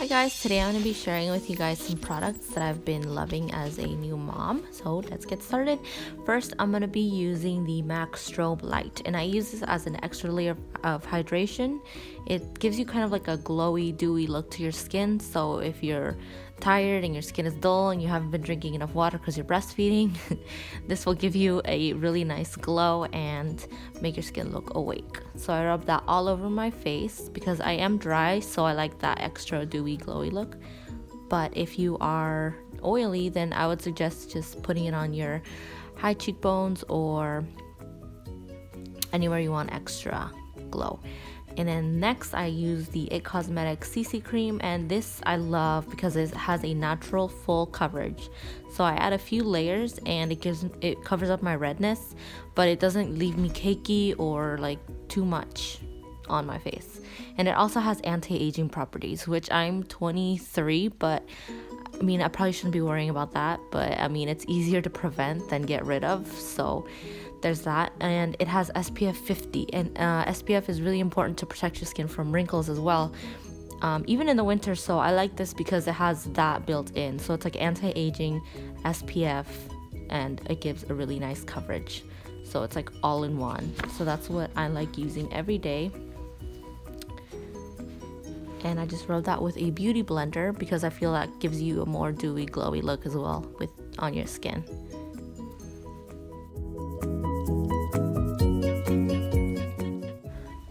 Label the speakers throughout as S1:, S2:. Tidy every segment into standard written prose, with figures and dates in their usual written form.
S1: Hi guys, today I'm going to be sharing with you guys some products that I've been loving as a new mom. So let's get started. First, I'm going to be using the MAC Strobe Light, and I use this as an extra layer of hydration. It gives you kind of like a glowy, dewy look to your skin. So if you're tired and your skin is dull and you haven't been drinking enough water because you're breastfeeding, this will give you a really nice glow and make your skin look awake. So I rub that all over my face because I am dry, so I like that extra dewy, glowy look. But if you are oily, then I would suggest just putting it on your high cheekbones or anywhere you want extra glow. And then next I use the It Cosmetics CC cream, and this I love because it has a natural full coverage. So I add a few layers and it covers up my redness, but it doesn't leave me cakey or like too much on my face. And it also has anti-aging properties, which I'm 23, but I mean, I probably shouldn't be worrying about that, but I mean, it's easier to prevent than get rid of. So there's that. And it has SPF 50, and SPF is really important to protect your skin from wrinkles as well, even in the winter. So I like this because it has that built in. So it's like anti-aging, SPF, and it gives a really nice coverage. So it's like all in one. So that's what I like using every day. And I just rub that with a beauty blender because I feel that gives you a more dewy, glowy look as well on your skin.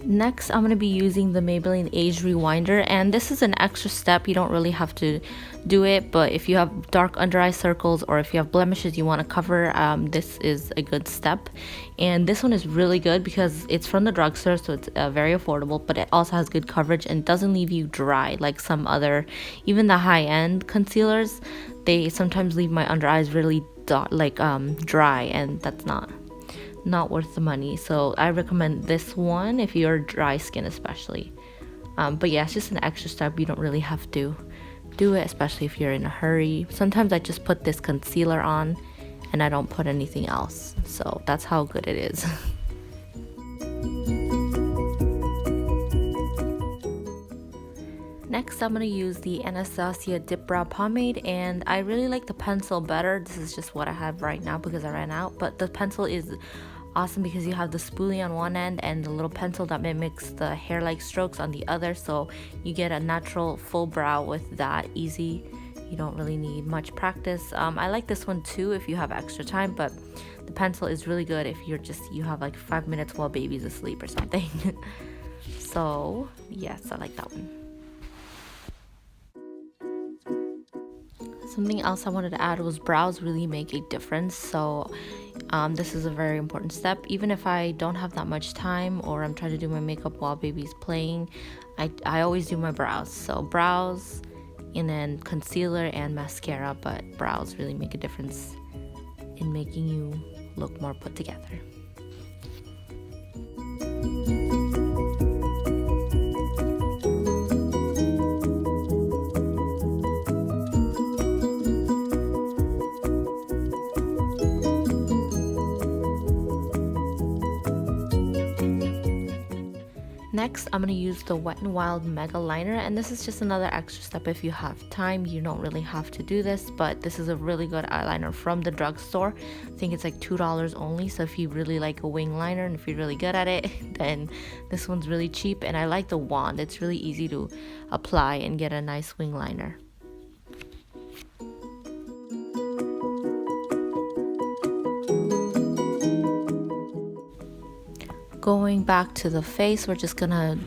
S1: Next, I'm going to be using the Maybelline Age Rewinder, and this is an extra step. You don't really have to do it, but if you have dark under eye circles or if you have blemishes you want to cover, this is a good step. And this one is really good because it's from the drugstore, so it's very affordable, but it also has good coverage and doesn't leave you dry like some other, even the high-end concealers. They sometimes leave my under eyes really dry, and that's not worth the money. So I recommend this one if you're dry skin especially. But yeah, it's just an extra step. You don't really have to do it, especially if you're in a hurry. Sometimes I just put this concealer on and I don't put anything else. So that's how good it is. Next, I'm going to use the Anastasia Dip Brow Pomade, and I really like the pencil better. This is just what I have right now because I ran out, but the pencil is awesome because you have the spoolie on one end and the little pencil that mimics the hair-like strokes on the other, so you get a natural full brow with that. Easy. You don't really need much practice. I like this one too if you have extra time, but the pencil is really good if you have like 5 minutes while baby's asleep or something. So yes, I like that one. Something else I wanted to add was brows really make a difference. So this is a very important step. Even if I don't have that much time or I'm trying to do my makeup while baby's playing, I always do my brows. So brows and then concealer and mascara, but brows really make a difference in making you look more put together. Next, I'm going to use the Wet n Wild Mega Liner, and this is just another extra step if you have time. You don't really have to do this, but this is a really good eyeliner from the drugstore. I think it's like $2 only, so if you really like a wing liner and if you're really good at it, then this one's really cheap. And I like the wand. It's really easy to apply and get a nice wing liner. Going back to the face, we're just gonna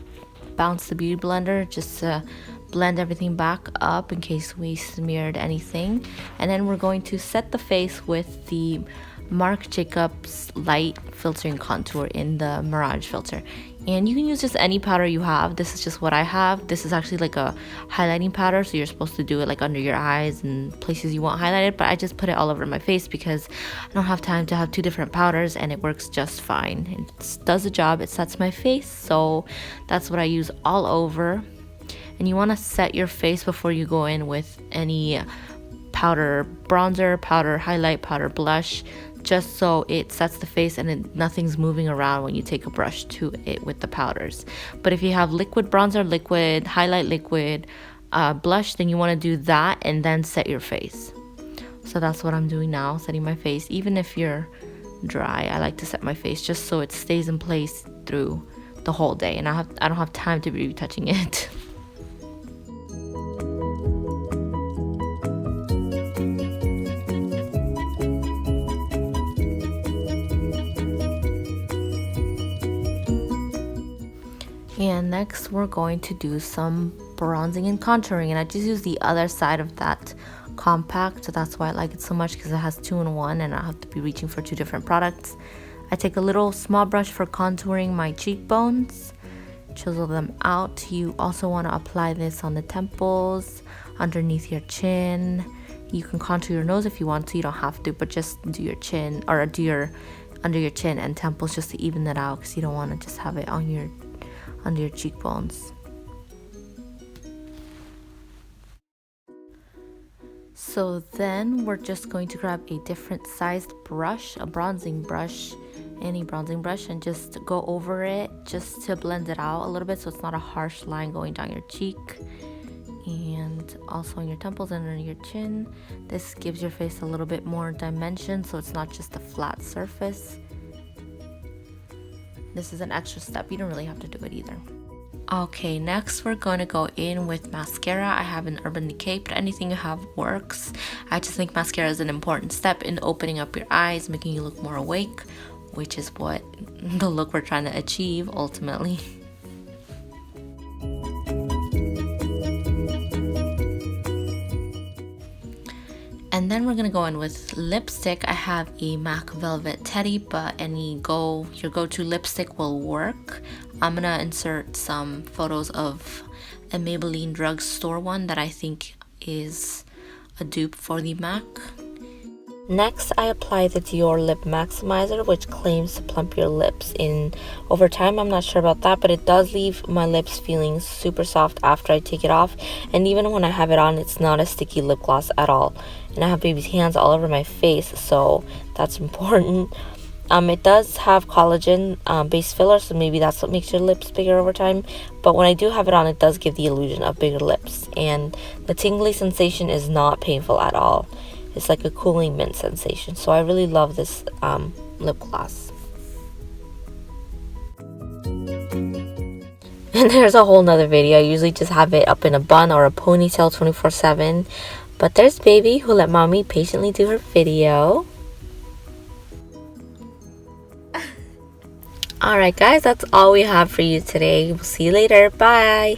S1: bounce the beauty blender just to blend everything back up in case we smeared anything. And then we're going to set the face with the Marc Jacobs Light Filtering Contour in the Mirage filter. And you can use just any powder you have. This is just what I have. This is actually like a highlighting powder, so you're supposed to do it like under your eyes and places you want highlighted, but I just put it all over my face because I don't have time to have two different powders, and it works just fine. It does the job. It sets my face, so that's what I use all over. And you want to set your face before you go in with any powder, bronzer, powder, highlight, powder, blush, just so it sets the face and nothing's moving around when you take a brush to it with the powders. But if you have liquid bronzer, liquid highlight, liquid blush, then you want to do that and then set your face. So that's what I'm doing now, setting my face. Even if you're dry, I like to set my face just so it stays in place through the whole day, and I don't have time to be retouching it. And next we're going to do some bronzing and contouring, and I just use the other side of that compact, so that's why I like it so much, because it has 2-in-1 and I have to be reaching for 2 different products. I take a little small brush for contouring my cheekbones, chisel them out. You also want to apply this on the temples, underneath your chin. You can contour your nose if you want to, you don't have to, but just do your chin, or do your under your chin and temples, just to even it out, because you don't want to just have it on your under your cheekbones. So then we're just going to grab a different sized brush, a bronzing brush, any bronzing brush, and just go over it just to blend it out a little bit so it's not a harsh line going down your cheek, and also on your temples and under your chin. This gives your face a little bit more dimension, so it's not just a flat surface. This is an extra step, you don't really have to do it either. Okay, next we're going to go in with mascara. I have an Urban Decay, but anything you have works. I just think mascara is an important step in opening up your eyes, making you look more awake, which is what the look we're trying to achieve ultimately. And then we're gonna go in with lipstick. I have a MAC Velvet Teddy, but your go-to lipstick will work. I'm gonna insert some photos of a Maybelline drugstore one that I think is a dupe for the MAC. Next, I apply the Dior Lip Maximizer, which claims to plump your lips in over time. I'm not sure about that, but it does leave my lips feeling super soft after I take it off. And even when I have it on, it's not a sticky lip gloss at all. And I have baby's hands all over my face, so that's important. It does have collagen based filler, so maybe that's what makes your lips bigger over time. But when I do have it on, it does give the illusion of bigger lips. And the tingly sensation is not painful at all. It's like a cooling mint sensation. So I really love this lip gloss. And there's a whole nother video. I usually just have it up in a bun or a ponytail 24/7. But there's baby who let mommy patiently do her video. Alright guys, that's all we have for you today. We'll see you later. Bye!